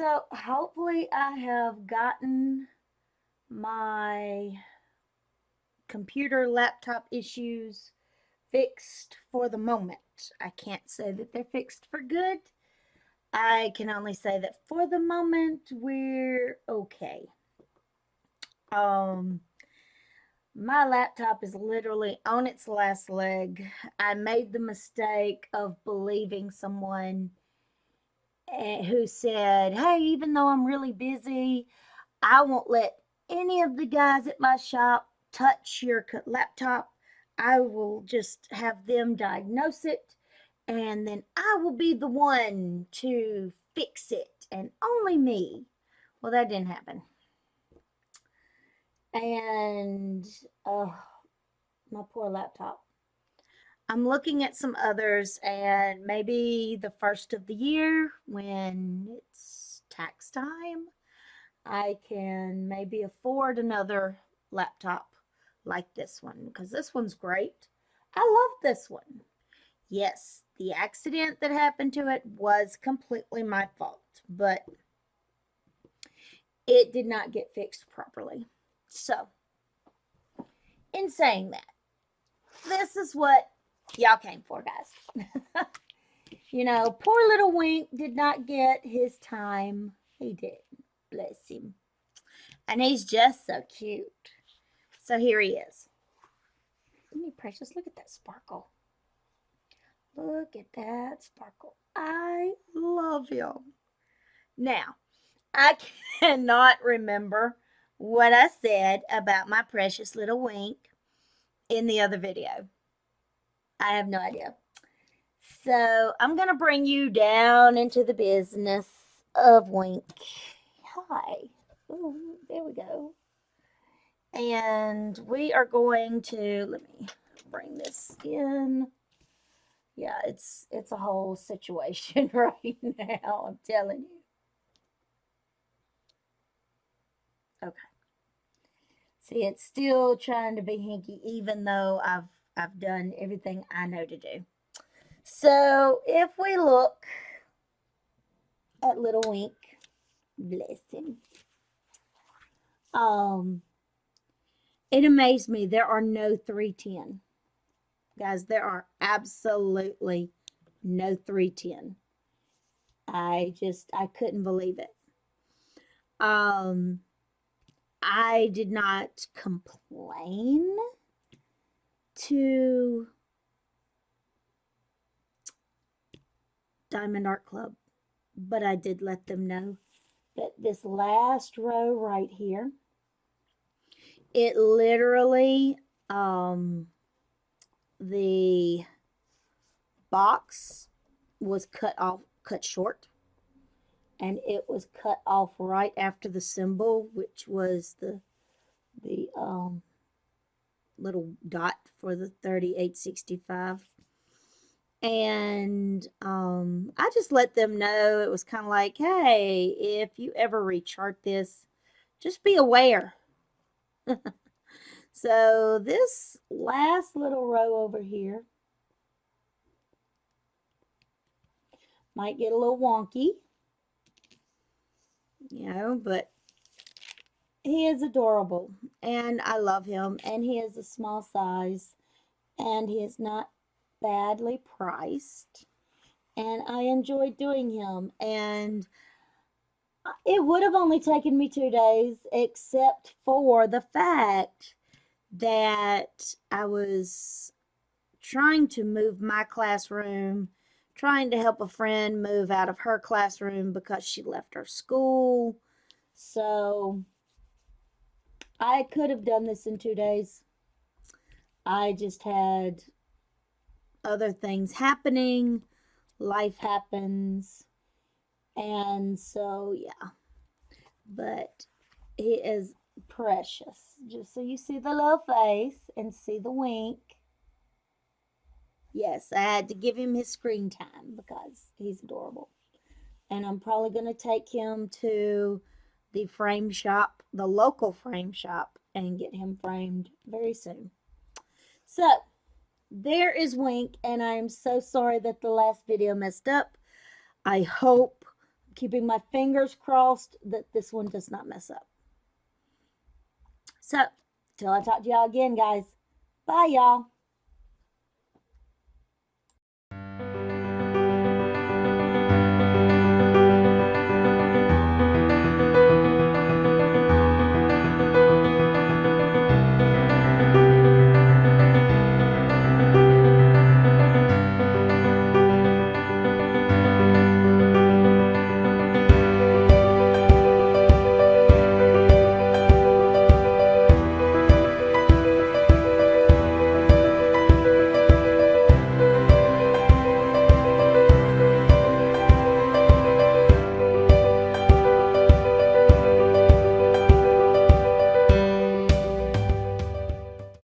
So hopefully I have gotten my computer laptop issues fixed for the moment. I can't say that they're fixed for good. I can only say that for the moment we're okay. Um my laptop is literally on its last leg. I made the mistake of believing someone who said, "Hey, even though I'm really busy, I won't let any of the guys at my shop touch your laptop. I will just have them diagnose it, and then I will be the one to fix it, and only me." Well, that didn't happen. And oh, my poor laptop. I'm looking at some others, and maybe the first of the year when it's tax time, I can maybe afford another laptop like this one because this one's great. I love this one. Yes, the accident that happened to it was completely my fault, but it did not get fixed properly. So, in saying that, this is what y'all came for, guys. Poor little Wink did not get his time. He did. Bless him. And he's just so cute. So here he is. Isn't he precious? Look at that sparkle. Look at that sparkle. I love him. Now, I cannot remember what I said about my precious little Wink in the other video. I have no idea. So I'm going to bring you down into the business of Wink. Hi. Ooh, there we go. And we are going to, let me bring this in. Yeah, it's a whole situation right now, I'm telling you. Okay. See, it's still trying to be hinky even though I've done everything I know to do. So, if we look at little Wink, bless him. It amazed me there are no 310. Guys, there are absolutely no 310. I couldn't believe it. I did not complain to Diamond Art Club, but I did let them know that this last row right here, it literally, the box was cut short, and it was cut off right after the symbol, which was the little dot for the 3865. And I just let them know. It was kind of like, hey, if you ever rechart this, just be aware. So this last little row over here might get a little wonky, but he is adorable, and I love him, and he is a small size, and he is not badly priced, and I enjoy doing him. And it would have only taken me 2 days, except for the fact that I was trying to move my classroom, trying to help a friend move out of her classroom because she left her school. So I could have done this in 2 days. I just had other things happening. Life happens. And so, yeah. But he is precious. Just so you see the little face and see the Wink. Yes, I had to give him his screen time because he's adorable. And I'm probably going to take him to the frame shop, the local frame shop, and get him framed very soon. So, there is Wink, and I am so sorry that the last video messed up. I hope keeping my fingers crossed that this one does not mess up. So, till I talk to y'all again, guys. Bye, y'all.